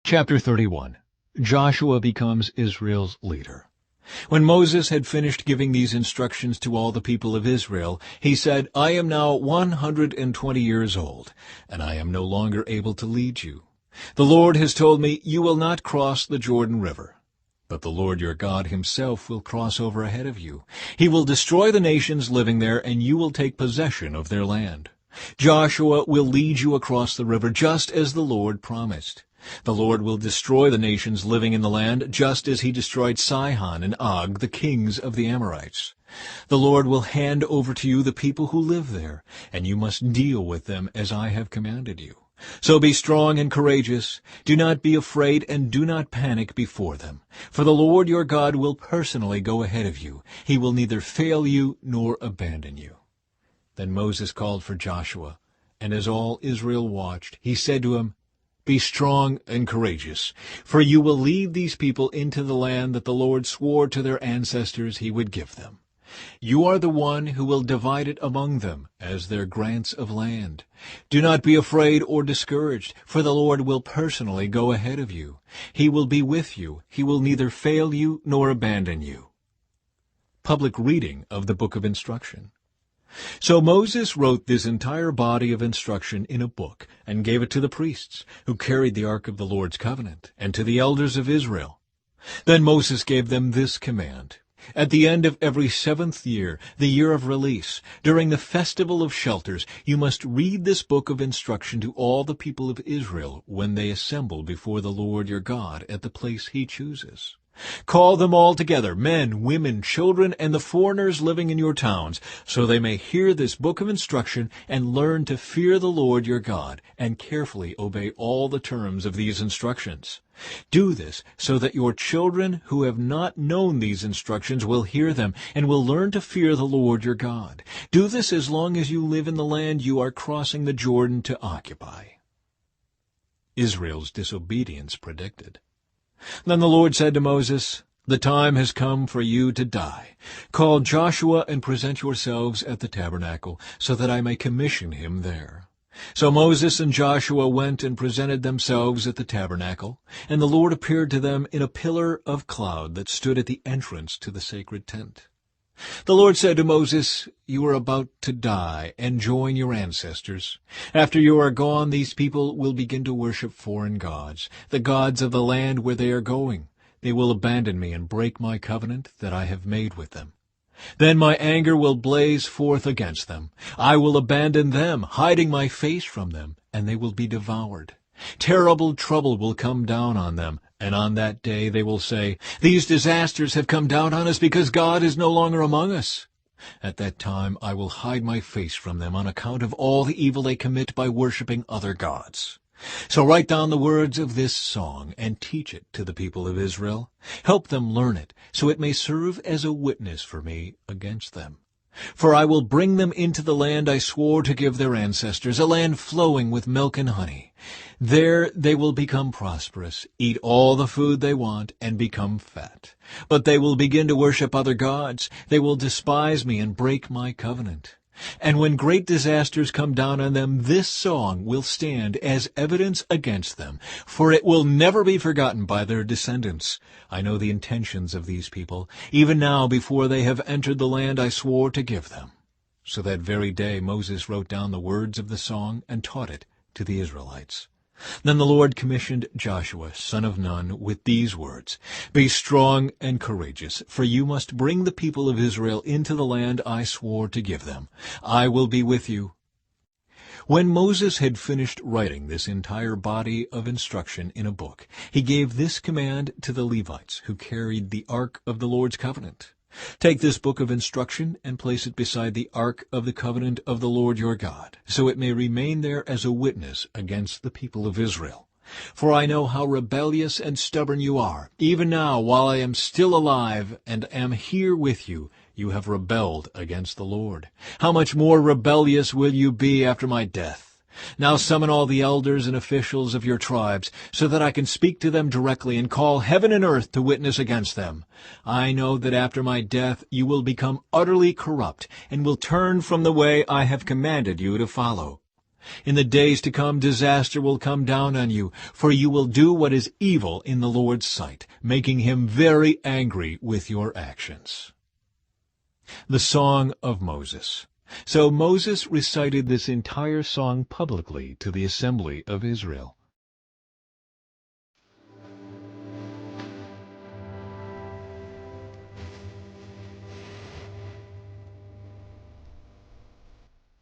Chapter 31. Joshua becomes Israel's leader. When Moses had finished giving these instructions to all the people of Israel, he said, I am now 120 years old, and I am no longer able to lead you. The Lord has told me, you will not cross the Jordan River. But the Lord your God himself will cross over ahead of you. He will destroy the nations living there, and you will take possession of their land. Joshua will lead you across the river, just as the Lord promised. The Lord will destroy the nations living in the land, just as he destroyed Sihon and Og, the kings of the Amorites. The Lord will hand over to you the people who live there, and you must deal with them as I have commanded you. So be strong and courageous. Do not be afraid, and do not panic before them. For the Lord your God will personally go ahead of you. He will neither fail you nor abandon you. Then Moses called for Joshua, and as all Israel watched, he said to him, Be strong and courageous, for you will lead these people into the land that the Lord swore to their ancestors he would give them. You are the one who will divide it among them as their grants of land. Do not be afraid or discouraged, for the Lord will personally go ahead of you. He will be with you. He will neither fail you nor abandon you. Public reading of the Book of Instruction. So Moses wrote this entire body of instruction in a book and gave it to the priests, who carried the ark of the Lord's covenant, and to the elders of Israel. Then Moses gave them this command. At the end of every 7th year, the year of release, during the festival of shelters, you must read this book of instruction to all the people of Israel when they assemble before the Lord your God at the place he chooses. Call them all together, men, women, children, and the foreigners living in your towns, so they may hear this book of instruction and learn to fear the Lord your God and carefully obey all the terms of these instructions. Do this so that your children who have not known these instructions will hear them and will learn to fear the Lord your God. Do this as long as you live in the land you are crossing the Jordan to occupy. Israel's disobedience predicted. Then the Lord said to Moses, The time has come for you to die. Call Joshua and present yourselves at the tabernacle, so that I may commission him there. So Moses and Joshua went and presented themselves at the tabernacle, and the Lord appeared to them in a pillar of cloud that stood at the entrance to the sacred tent. The Lord said to Moses, You are about to die and join your ancestors. After you are gone, these people will begin to worship foreign gods, the gods of the land where they are going. They will abandon me and break my covenant that I have made with them. Then my anger will blaze forth against them. I will abandon them, hiding my face from them, and they will be devoured. Terrible trouble will come down on them, and on that day they will say, These disasters have come down on us because God is no longer among us. At that time I will hide my face from them on account of all the evil they commit by worshiping other gods. So write down the words of this song and teach it to the people of Israel. Help them learn it, so it may serve as a witness for me against them. For I will bring them into the land I swore to give their ancestors, a land flowing with milk and honey. There they will become prosperous, eat all the food they want, and become fat. But they will begin to worship other gods. They will despise me and break my covenant. And when great disasters come down on them, this song will stand as evidence against them, for it will never be forgotten by their descendants. I know the intentions of these people, even now before they have entered the land I swore to give them. So that very day Moses wrote down the words of the song and taught it to the Israelites. Then the Lord commissioned Joshua, son of Nun, with these words, Be strong and courageous, for you must bring the people of Israel into the land I swore to give them. I will be with you. When Moses had finished writing this entire body of instruction in a book, he gave this command to the Levites, who carried the ark of the Lord's covenant. Take this book of instruction and place it beside the ark of the covenant of the Lord your God, so it may remain there as a witness against the people of Israel. For I know how rebellious and stubborn you are. Even now, while I am still alive and am here with you, you have rebelled against the Lord. How much more rebellious will you be after my death? Now summon all the elders and officials of your tribes, so that I can speak to them directly and call heaven and earth to witness against them. I know that after my death you will become utterly corrupt and will turn from the way I have commanded you to follow. In the days to come, disaster will come down on you, for you will do what is evil in the Lord's sight, making him very angry with your actions. The Song of Moses. So Moses recited this entire song publicly to the assembly of Israel.